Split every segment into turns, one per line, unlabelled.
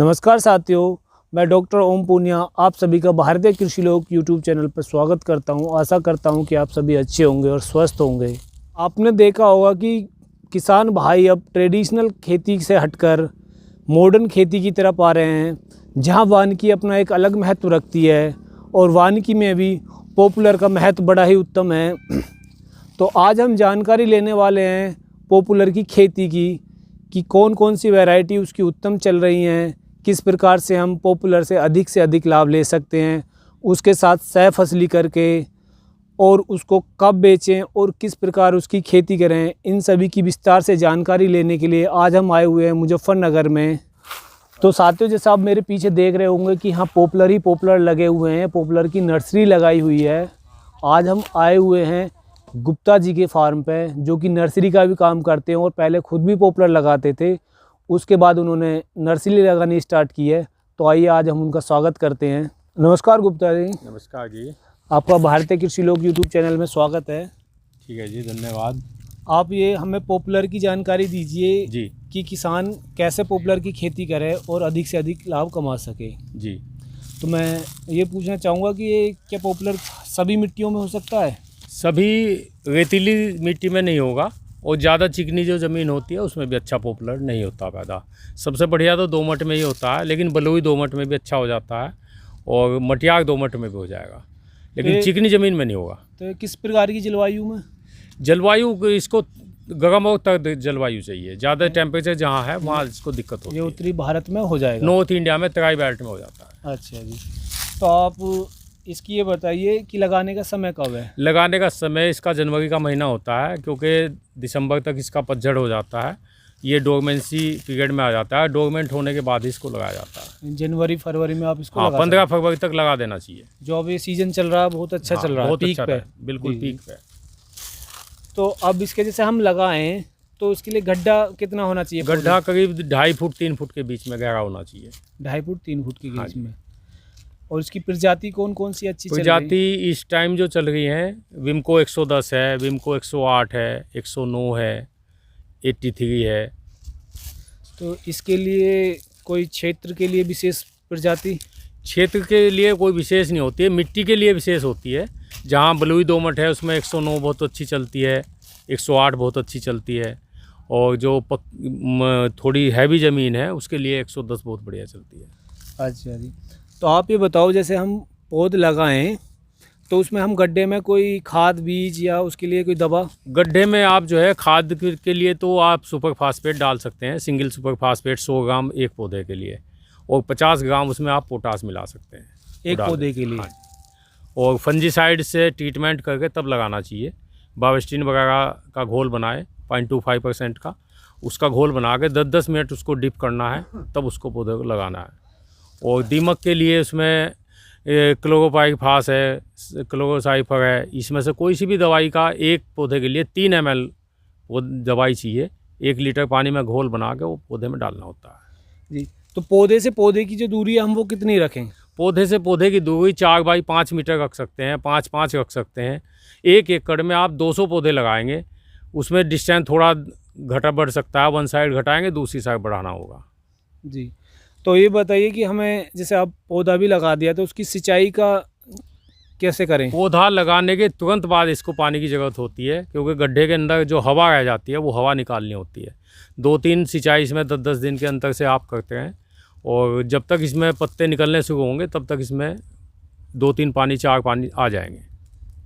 नमस्कार साथियों, मैं डॉक्टर ओम पूनिया आप सभी का भारतीय कृषि लोक यूट्यूब चैनल पर स्वागत करता हूं। आशा करता हूं कि आप सभी अच्छे होंगे और स्वस्थ होंगे। आपने देखा होगा कि किसान भाई अब ट्रेडिशनल खेती से हटकर मॉडर्न खेती की तरफ आ रहे हैं, जहां वानिकी अपना एक अलग महत्व रखती है और वानिकी में भी पॉपुलर का महत्व बड़ा ही उत्तम है। तो आज हम जानकारी लेने वाले हैं पॉपुलर की खेती की कि कौन कौन सी वैरायटी उसकी उत्तम चल रही हैं, किस प्रकार से हम पॉपुलर से अधिक लाभ ले सकते हैं, उसके साथ सह फसली करके और उसको कब बेचें और किस प्रकार उसकी खेती करें, इन सभी की विस्तार से जानकारी लेने के लिए आज हम आए हुए हैं मुजफ्फरनगर में। तो साथियों, जैसा आप मेरे पीछे देख रहे होंगे कि यहाँ पॉपुलर ही पॉपुलर लगे हुए हैं, पॉपुलर की नर्सरी लगाई हुई है। आज हम आए हुए हैं गुप्ता जी के फार्म पे, जो कि नर्सरी का भी काम करते हैं और पहले खुद भी पॉपुलर लगाते थे। उसके बाद उन्होंने नर्सरी लगानी स्टार्ट की है। तो आइए आज हम उनका स्वागत करते हैं। नमस्कार गुप्ता जी।
नमस्कार जी।
आपका भारतीय कृषि लोक यूट्यूब चैनल में स्वागत है।
ठीक है जी, धन्यवाद।
आप ये हमें पॉपुलर की जानकारी दीजिए
जी
कि किसान कैसे पॉपुलर की खेती करे और अधिक से अधिक लाभ कमा सके।
जी।
तो मैं ये पूछना चाहूँगा कि ये क्या पॉपुलर सभी मिट्टियों में हो सकता है?
सभी रेतीली मिट्टी में नहीं होगा और ज़्यादा चिकनी जो ज़मीन होती है उसमें भी अच्छा पॉपुलर नहीं होता पैदा। सबसे बढ़िया तो दोमट में ही होता है, लेकिन बलुई दोमट में भी अच्छा हो जाता है और मटियार दोमट में भी हो जाएगा, लेकिन चिकनी ज़मीन में नहीं होगा।
तो किस प्रकार की जलवायु में?
जलवायु इसको गर्म और तक जलवायु चाहिए। ज़्यादा टेम्परेचर जहाँ है वहाँ इसको दिक्कत होती है।
ये उत्तरी भारत में हो जाएगा?
नॉर्थ इंडिया में तराई बेल्ट में हो जाता है।
अच्छा जी। तो आप इसकी ये बताइए कि लगाने का समय कब है?
लगाने का समय इसका जनवरी का महीना होता है, क्योंकि दिसंबर तक इसका पतझड़ हो जाता है। ये डोरमेंसी पीरियड में आ जाता है। डोरमेंट होने के बाद इसको लगाया जाता है।
जनवरी फरवरी में आप इसको?
हाँ, 15 फरवरी तक लगा देना चाहिए।
जो अभी सीजन चल रहा है बहुत अच्छा चल रहा है,
बहुत
पीक
अच्छा
पे।
बिल्कुल पीक पे।
तो अब इसके जैसे हम लगाएं तो इसके लिए गड्ढा कितना होना चाहिए?
गड्ढा करीब 2.5 फुट 3 फुट के बीच में गहरा होना चाहिए।
2.5 फुट 3 फुट के बीच में। और इसकी प्रजाति कौन कौन सी अच्छी
प्रजाति इस टाइम जो चल रही है, विमको 110 है, विमको 108 है, 109 है, 83 है।
तो इसके लिए कोई क्षेत्र के लिए विशेष प्रजाति?
क्षेत्र के लिए कोई विशेष नहीं होती है, मिट्टी के लिए विशेष होती है। जहाँ बलुई दोमट है उसमें 109 बहुत अच्छी चलती है, 108 बहुत अच्छी चलती है, और जो थोड़ी हैवी ज़मीन है उसके लिए 110 बहुत बढ़िया चलती है।
अच्छा जी। तो आप ये बताओ, जैसे हम पौध लगाएं तो उसमें हम गड्ढे में कोई खाद बीज या उसके लिए कोई दवा?
गड्ढे में आप जो है खाद के लिए तो आप सुपर फास्फेट डाल सकते हैं। सिंगल सुपर फास्फेट 100 ग्राम एक पौधे के लिए, और 50 ग्राम उसमें आप पोटास मिला सकते हैं
एक पौधे के लिए।
हाँ। और फंजीसाइड से ट्रीटमेंट करके तब लगाना चाहिए। बावेस्टिन वगैरह का घोल बनाए 0.25% का, उसका घोल बना के 10-10 मिनट उसको डिप करना है, तब उसको पौधे को लगाना है। और दीमक के लिए उसमें क्लोरोपाइरिफास है, क्लोरोसाइफर है, इसमें से कोई सी भी दवाई का एक पौधे के लिए 3 ml वो दवाई चाहिए। 1 लीटर पानी में घोल बना के वो पौधे में डालना होता है
जी। तो पौधे से पौधे की जो दूरी है हम वो कितनी रखें?
पौधे से पौधे की दूरी 4 बाई 5 मीटर रख सकते हैं, 5-5 रख सकते हैं। 1 एकड़ में आप 200 पौधे लगाएंगे, उसमें डिस्टेंस थोड़ा घटा बढ़ सकता है। 1 साइड घटाएंगे, दूसरी साइड बढ़ाना होगा
जी। तो ये बताइए कि हमें जैसे आप पौधा भी लगा दिया तो उसकी सिंचाई का कैसे करें?
पौधा लगाने के तुरंत बाद इसको पानी की ज़रूरत होती है, क्योंकि गड्ढे के अंदर जो हवा रह जाती है वो हवा निकालनी होती है। 2-3 सिंचाई इसमें 10-10 दिन के अंतर से आप करते हैं, और जब तक इसमें पत्ते निकलने शुरू होंगे तब तक इसमें 2-3 पानी 4 पानी आ जाएंगे।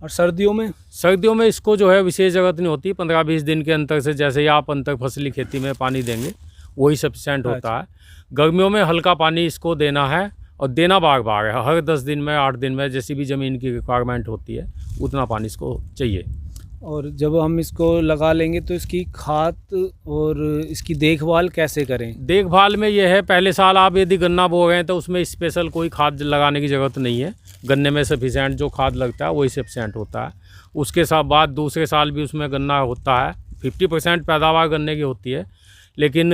और सर्दियों में?
सर्दियों में इसको जो है विशेष ज़रूरत नहीं होती। 15-20 दिन के अंतर से जैसे ही आप अंतर फसली खेती में पानी देंगे वही सफिशेंट होता है। गर्मियों में हल्का पानी इसको देना है, और देना बार बार है। हर 10 दिन में 8 दिन में जैसी भी ज़मीन की रिक्वायरमेंट होती है उतना पानी इसको चाहिए।
और जब हम इसको लगा लेंगे तो इसकी खाद और इसकी देखभाल कैसे करें?
देखभाल में यह है, पहले साल आप यदि गन्ना बो रहे हैं तो उसमें स्पेशल कोई खाद लगाने की ज़रूरत नहीं है। गन्ने में सफिशेंट जो खाद लगता है वही सफिशेंट होता है। उसके साथ बाद दूसरे साल भी उसमें गन्ना होता है। 50% पैदावार गन्ने की होती है, लेकिन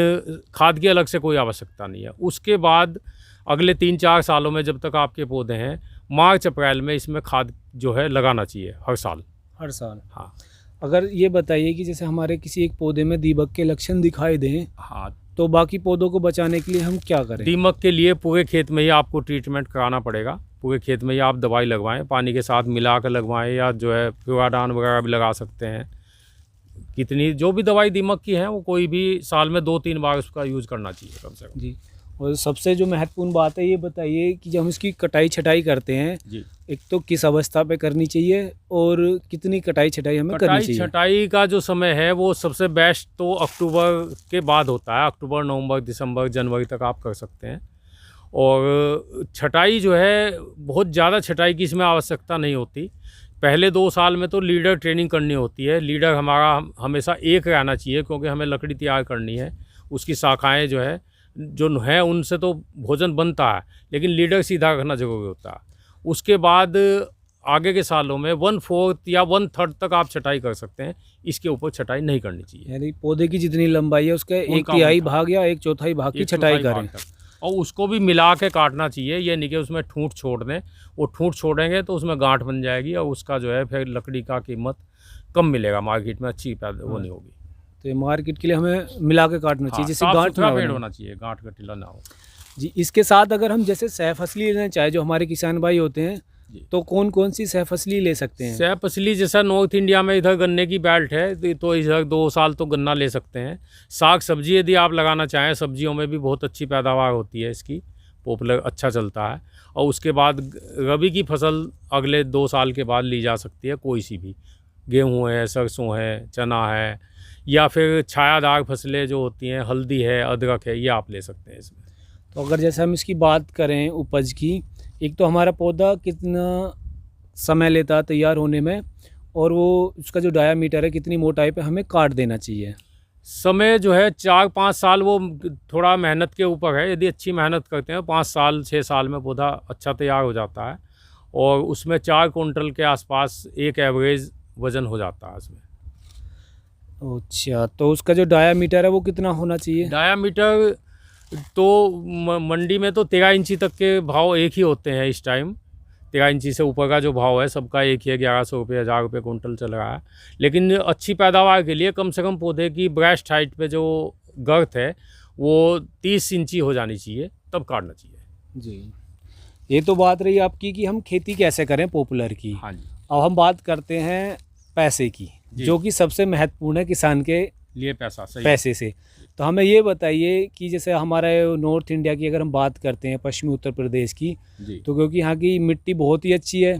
खाद की अलग से कोई आवश्यकता नहीं है। उसके बाद अगले 3-4 सालों में जब तक आपके पौधे हैं, मार्च अप्रैल में इसमें खाद जो है लगाना चाहिए हर साल।
हर साल?
हाँ।
अगर ये बताइए कि जैसे हमारे किसी एक पौधे में दीमक के लक्षण दिखाई दें,
हाँ,
तो बाकी पौधों को बचाने के लिए हम क्या करें?
दीमक के लिए पूरे खेत में ही आपको ट्रीटमेंट कराना पड़ेगा। पूरे खेत में ही आप दवाई लगवाएं, पानी के साथ मिला कर लगवाएं, या जो है फ्यूराडान वगैरह भी लगा सकते हैं। कितनी जो भी दवाई दीमक की है वो कोई भी साल में 2-3 बार उसका यूज़ करना चाहिए कम से कम।
जी। और सबसे जो महत्वपूर्ण बात है ये बताइए कि जब हम इसकी कटाई छटाई करते हैं,
जी,
एक तो किस अवस्था पे करनी चाहिए और कितनी कटाई छटाई हमें करनी
कटाई
चाहिए?
छटाई का जो समय है वो सबसे बेस्ट तो अक्टूबर के बाद होता है। अक्टूबर, नवंबर, दिसंबर, जनवरी तक आप कर सकते हैं। और छटाई जो है बहुत ज़्यादा छटाई की इसमें आवश्यकता नहीं होती। पहले 2 साल में तो लीडर ट्रेनिंग करनी होती है। लीडर हमारा हमेशा एक रहना चाहिए, क्योंकि हमें लकड़ी तैयार करनी है। उसकी शाखाएँ जो है उनसे तो भोजन बनता है, लेकिन लीडर सीधा रखना ज़रूरी होता है। उसके बाद आगे के सालों में 1/4 या 1/3 तक आप छटाई कर सकते हैं। इसके ऊपर छटाई नहीं करनी चाहिए।
यानी पौधे की जितनी लंबाई है उसका 1/3 भाग या 1/4 भाग की
1/4
छटाई
भाग
करें।
तक। और उसको भी मिला के काटना चाहिए। ये नहीं कि उसमें ठूंठ छोड़ दें। वो ठूंठ छोड़ेंगे तो उसमें गांठ बन जाएगी और उसका जो है फिर लकड़ी का कीमत कम मिलेगा मार्केट में, अच्छी वो नहीं होगी।
तो ये मार्केट के लिए हमें मिला के काटना चाहिए,
हाँ,
जिससे
साफ
गांठ
सुथरा
ना
पेड़
बने।
होना चाहिए, गांठ गठीला ना हो।
जी, इसके साथ अगर हम जैसे सह फसली लेना चाहे, जो हमारे किसान भाई होते हैं,
जी।
तो कौन कौन सी सह फसली ले सकते हैं?
सह फसली जैसा नॉर्थ इंडिया में इधर गन्ने की बेल्ट है, तो इधर 2 साल तो गन्ना ले सकते हैं। साग सब्जी यदि आप लगाना चाहें, सब्जियों में भी बहुत अच्छी पैदावार होती है इसकी, पॉपुलर अच्छा चलता है। और उसके बाद रबी की फसल अगले 2 साल के बाद ली जा सकती है, कोई सी भी। गेहूँ है, सरसों है, चना है, या फिर छायादार फसलें जो होती हैं, हल्दी है, अदरक है, ये आप ले सकते हैं इसमें।
तो अगर जैसे हम इसकी बात करें उपज की, एक तो हमारा पौधा कितना समय लेता है तैयार होने में, और वो उसका जो डायामीटर है कितनी मोटाई पे हमें काट देना चाहिए?
समय जो है 4-5 साल, वो थोड़ा मेहनत के ऊपर है। यदि अच्छी मेहनत करते हैं 5 साल 6 साल में पौधा अच्छा तैयार हो जाता है, और उसमें 4 कुंटल के आसपास एक एवरेज वज़न हो जाता है उसमें।
अच्छा, तो उसका जो डायामीटर है वो कितना होना चाहिए?
डायामीटर तो मंडी में तो 13 इंची तक के भाव एक ही होते हैं इस टाइम। 13 इंची से ऊपर का जो भाव है सबका एक ही है, 1100 रुपये 1000 रुपये कुंटल चल रहा है। लेकिन अच्छी पैदावार के लिए कम से कम पौधे की ब्रेस्ट हाइट पे जो गर्थ है वो 30 इंची हो जानी चाहिए, तब काटना चाहिए।
जी, ये तो बात रही आपकी कि हम खेती कैसे करें पॉपुलर की।
हाँ जी।
अब हम बात करते हैं पैसे की,
जी।
जो कि सबसे महत्वपूर्ण है किसान के
लिए पैसा सही।
पैसे से। तो हमें ये बताइए कि जैसे हमारे नॉर्थ इंडिया की अगर हम बात करते हैं, पश्चिमी उत्तर प्रदेश की,
जी।
तो क्योंकि यहाँ की मिट्टी बहुत ही अच्छी है,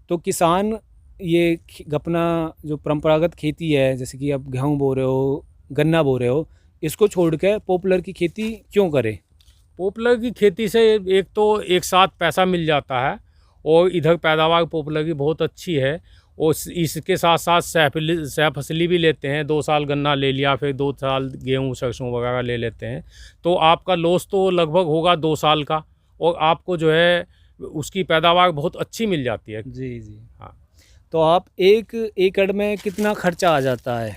तो किसान ये अपना जो परंपरागत खेती है, जैसे कि आप गेहूँ बो रहे हो, गन्ना बो रहे हो, इसको छोड़ के पॉपुलर की खेती क्यों करें?
पॉपुलर की खेती से एक तो एक साथ पैसा मिल जाता है, और इधर पैदावार पॉपुलर की बहुत अच्छी है। और इसके साथ साथ सह फसली भी लेते हैं। 2 साल गन्ना ले लिया, फिर 2 साल गेहूँ सरसों वगैरह ले लेते हैं, तो आपका लॉस तो लगभग होगा 2 साल का, और आपको जो है उसकी पैदावार बहुत अच्छी मिल जाती है।
जी जी।
हाँ।
तो आप 1 एकड़ में कितना खर्चा आ जाता है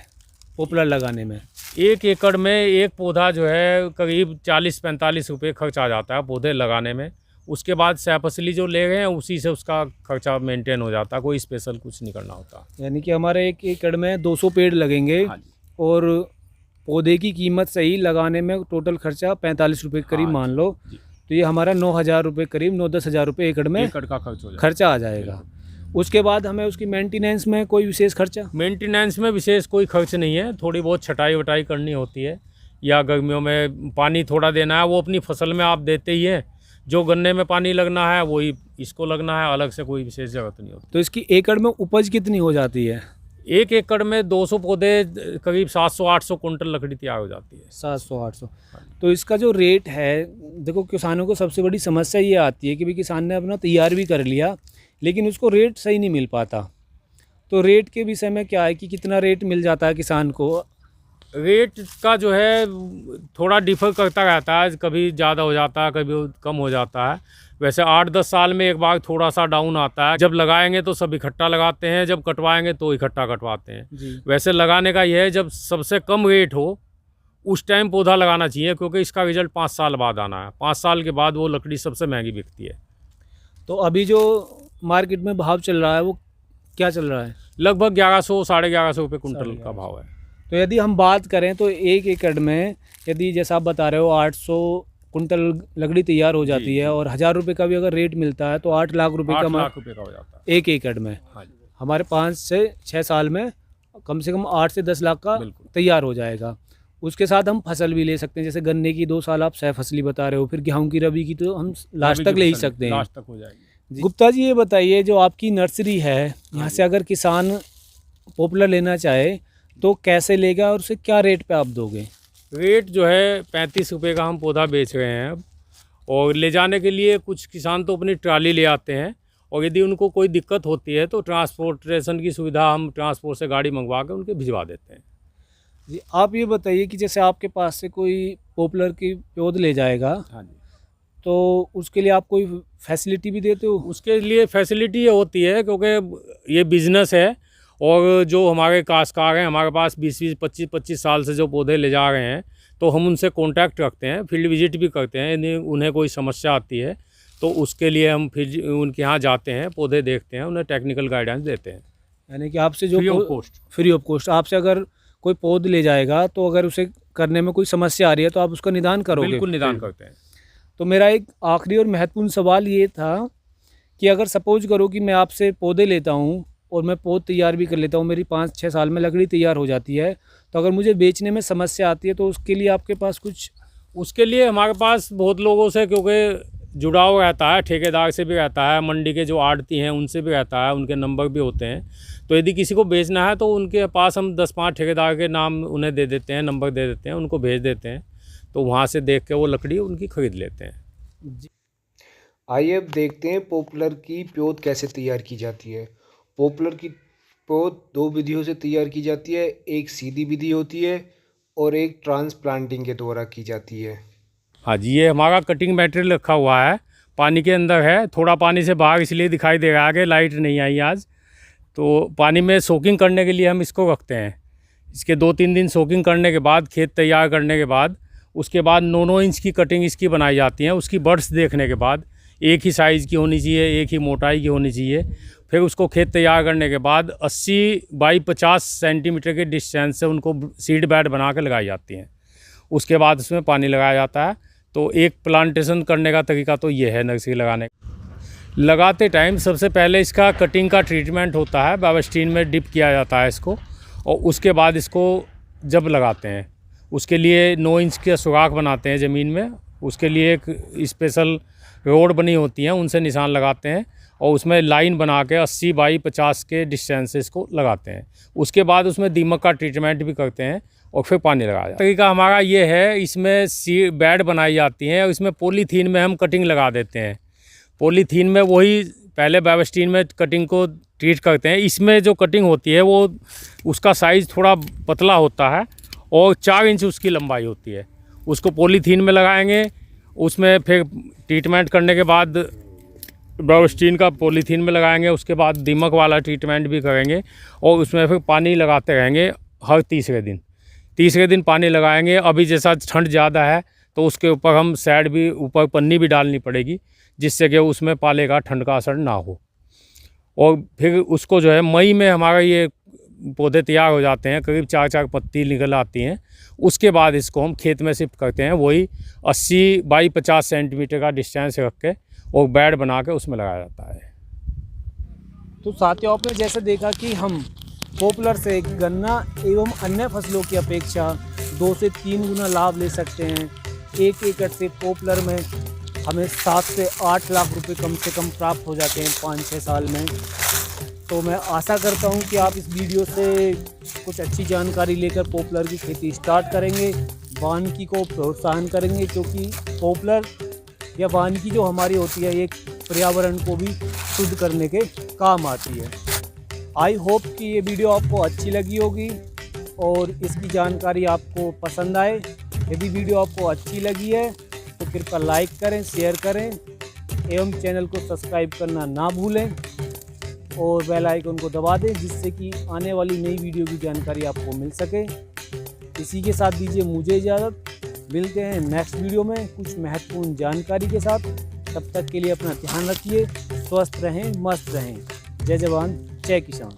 पॉपुलर लगाने में?
1 एकड़ में एक पौधा जो है करीब 40-45 रुपये खर्च आ जाता है पौधे लगाने में। उसके बाद सह फसली जो ले गए हैं उसी से उसका खर्चा मेंटेन हो जाता है, कोई स्पेशल कुछ नहीं करना होता।
यानी कि हमारे 1 एकड़ में 200 पेड़ लगेंगे।
हाँ जी।
और पौधे की कीमत सही लगाने में टोटल खर्चा 45 रुपये करीब
हाँ
मान
जी,
लो।
जी।
तो ये हमारा 9,000 रुपये करीब, 9-10 हज़ार रुपये एकड़ में
एकड़ का खर्च हो जाएगा।
खर्चा आ जाएगा। उसके बाद हमें उसकी मेंटेनेंस में कोई विशेष खर्चा?
मेंटेनेंस में विशेष कोई खर्च नहीं है। थोड़ी बहुत छटाई वटाई करनी होती है, या गर्मियों में पानी थोड़ा देना है, वो अपनी फसल में आप देते ही हैं। जो गन्ने में पानी लगना है वही इसको लगना है, अलग से कोई विशेष जरूरत नहीं होती।
तो इसकी एकड़ में उपज कितनी हो जाती है?
1 एकड़ में 200 पौधे करीब 700-800 कुंटल लकड़ी तैयार हो जाती है।
700-800। तो इसका जो रेट है, देखो किसानों को सबसे बड़ी समस्या ये आती है कि भाई किसान ने अपना तैयार भी कर लिया, लेकिन उसको रेट सही नहीं मिल पाता। तो रेट के विषय में क्या है कि कितना रेट मिल जाता है किसान को?
रेट का जो है थोड़ा डिफर करता रहता है, कभी ज़्यादा हो जाता है, कभी कम हो जाता है। वैसे 8-10 साल में एक बार थोड़ा सा डाउन आता है। जब लगाएंगे तो सब इकट्ठा लगाते हैं, जब कटवाएंगे तो इकट्ठा कटवाते हैं। वैसे लगाने का यह है जब सबसे कम रेट हो उस टाइम पौधा लगाना चाहिए, क्योंकि इसका रिजल्ट 5 साल बाद आना है। 5 साल के बाद वो लकड़ी सबसे महंगी बिकती है।
तो अभी जो मार्केट में भाव चल रहा है वो क्या चल रहा है?
लगभग 1100 साढ़े 1100 रुपये कुंटल का भाव है।
तो यदि हम बात करें तो 1 एकड़ में यदि जैसा आप बता रहे हो 800 कुंटल लकड़ी तैयार हो जाती है और 1000 रुपये का भी अगर रेट मिलता है तो 8 लाख रुपये
8
का
लाख रुपए का हो जाता है
1 एकड़ में।
हाँ जी,
हमारे 5 से 6 साल में कम से कम 8 से 10 लाख का
बिल्कुल।
तैयार हो जाएगा। उसके साथ हम फसल भी ले सकते हैं, जैसे गन्ने की 2 साल आप सह फसली बता रहे हो, फिर गेहूं की रबी की तो हम लास्ट तक ले ही सकते हैं।
लास्ट तक हो जाएगी।
गुप्ता जी ये बताइए, जो आपकी नर्सरी है यहाँ से अगर किसान पॉपुलर लेना चाहे तो कैसे लेगा और उसे क्या रेट पे आप दोगे?
रेट जो है 35 रुपये का हम पौधा बेच रहे हैं अब, और ले जाने के लिए कुछ किसान तो अपनी ट्राली ले आते हैं, और यदि उनको कोई दिक्कत होती है तो ट्रांसपोर्टेशन की सुविधा हम ट्रांसपोर्ट से गाड़ी मंगवा कर उनके भिजवा देते हैं।
जी आप ये बताइए कि जैसे आपके पास से कोई पॉपुलर की पौध ले जाएगा
हाँ जी,
तो उसके लिए आप कोई फैसिलिटी भी देते हो?
उसके लिए फैसिलिटी ये होती है क्योंकि ये बिज़नेस है, और जो हमारे काश्तकार हैं हमारे पास 20-20, 25-25 साल से जो पौधे ले जा रहे हैं, तो हम उनसे कांटेक्ट रखते हैं, फील्ड विजिट भी करते हैं। यदि उन्हें कोई समस्या आती है तो उसके लिए हम फिर उनके यहाँ जाते हैं, पौधे देखते हैं, उन्हें टेक्निकल गाइडेंस देते हैं।
यानी कि आपसे जो
free of cost.
Free of cost आपसे अगर कोई पौध ले जाएगा तो अगर उसे करने में कोई समस्या आ रही है तो आप उसका निदान करोगे?
बिल्कुल निदान करते हैं।
तो मेरा एक आखिरी और महत्वपूर्ण सवाल ये था कि अगर सपोज करो कि मैं आपसे पौधे लेता हूँ और मैं पौध तैयार भी कर लेता हूँ, मेरी 5-6 साल में लकड़ी तैयार हो जाती है, तो अगर मुझे बेचने में समस्या आती है तो उसके लिए आपके पास कुछ?
उसके लिए हमारे पास बहुत लोगों से क्योंकि जुड़ाव रहता है, ठेकेदार से भी रहता है, मंडी के जो आड़ती हैं उनसे भी रहता है, उनके नंबर भी होते हैं। तो यदि किसी को बेचना है तो उनके पास हम 10-5 ठेकेदार के नाम उन्हें दे देते हैं, नंबर दे देते हैं, उनको भेज देते हैं, तो वहाँ से देख के वो लकड़ी उनकी ख़रीद लेते हैं।
आइए अब देखते हैं पॉपुलर की पौध कैसे तैयार की जाती है। पॉपुलर की पौध 2 विधियों से तैयार की जाती है, एक सीधी विधि होती है और एक ट्रांसप्लांटिंग के द्वारा की जाती है।
हाँ जी, ये हमारा कटिंग मटेरियल रखा हुआ है, पानी के अंदर है, थोड़ा पानी से बाहर इसलिए दिखाई दे रहा है, आगे लाइट नहीं आई आज, तो पानी में सोकिंग करने के लिए हम इसको रखते हैं। इसके 2-3 दिन सोकिंग करने के बाद, खेत तैयार करने के बाद, उसके बाद 9-9 इंच की कटिंग इसकी बनाई जाती है। उसकी बर्ड्स देखने के बाद एक ही साइज़ की होनी चाहिए, एक ही मोटाई की होनी चाहिए। फिर उसको खेत तैयार करने के बाद 80 बाई 50 सेंटीमीटर के डिस्टेंस से उनको सीड बेड बना के लगाई जाती हैं। उसके बाद उसमें पानी लगाया जाता है। तो एक प्लांटेशन करने का तरीका तो ये है नर्सरी लगाते टाइम सबसे पहले इसका कटिंग का ट्रीटमेंट होता है, बावेस्टीन में डिप किया जाता है इसको, और उसके बाद इसको जब लगाते हैं उसके लिए 9 इंच के सुराख बनाते हैं ज़मीन में। उसके लिए एक स्पेशल रोड बनी होती हैं, उनसे निशान लगाते हैं और उसमें लाइन बना के 80 बाई 50 के डिस्टेंस से इसको लगाते हैं। उसके बाद उसमें दीमक का ट्रीटमेंट भी करते हैं और फिर पानी लगाया जाता है। तरीका हमारा ये है, इसमें बेड बनाई जाती हैं और इसमें पॉलीथीन में हम कटिंग लगा देते हैं। पॉलीथीन में वही पहले बावेस्टीन में कटिंग को ट्रीट करते हैं। इसमें जो कटिंग होती है वो उसका साइज़ थोड़ा पतला होता है और 4 इंच उसकी लंबाई होती है। उसको पॉलीथीन में लगाएंगे, उसमें फिर ट्रीटमेंट करने के बाद बावेस्टीन का पॉलीथीन में लगाएंगे, उसके बाद दीमक वाला ट्रीटमेंट भी करेंगे और उसमें फिर पानी लगाते रहेंगे हर तीसरे दिन पानी लगाएंगे। अभी जैसा ठंड ज़्यादा है तो उसके ऊपर हम साइड भी ऊपर पन्नी भी डालनी पड़ेगी, जिससे कि उसमें पाले का ठंड का असर ना हो। और फिर उसको जो है मई में हमारा ये पौधे तैयार हो जाते हैं, करीब 4-4 पत्ती निकल आती हैं। उसके बाद इसको हम खेत में शिफ्ट करते हैं, वही 80 बाई 50 सेंटीमीटर का डिस्टेंस रख के और बेड बना के उसमें लगाया जाता है।
तो साथियों, आपने जैसे देखा कि हम पॉपुलर से गन्ना एवं अन्य फसलों की अपेक्षा 2 से 3 गुना लाभ ले सकते हैं। 1 एकड़ से पॉपुलर में हमें 7 से 8 लाख रुपए कम से कम प्राप्त हो जाते हैं 5-6 साल में। तो मैं आशा करता हूं कि आप इस वीडियो से कुछ अच्छी जानकारी लेकर पॉपुलर की खेती स्टार्ट करेंगे, वानिकी को प्रोत्साहन करेंगे, क्योंकि पॉपुलर या वानिकी जो हमारी होती है एक पर्यावरण को भी शुद्ध करने के काम आती है। आई होप कि ये वीडियो आपको अच्छी लगी होगी और इसकी जानकारी आपको पसंद आए। यदि वीडियो आपको अच्छी लगी है तो कृपया लाइक करें, शेयर करें एवं चैनल को सब्सक्राइब करना ना भूलें और बेल आइकन को दबा दें, जिससे कि आने वाली नई वीडियो की जानकारी आपको मिल सके। इसी के साथ दीजिए मुझे इजाज़त। मिलते हैं नेक्स्ट वीडियो में कुछ महत्वपूर्ण जानकारी के साथ। तब तक के लिए अपना ध्यान रखिए, स्वस्थ रहें, मस्त रहें। जय जवान, जय किसान।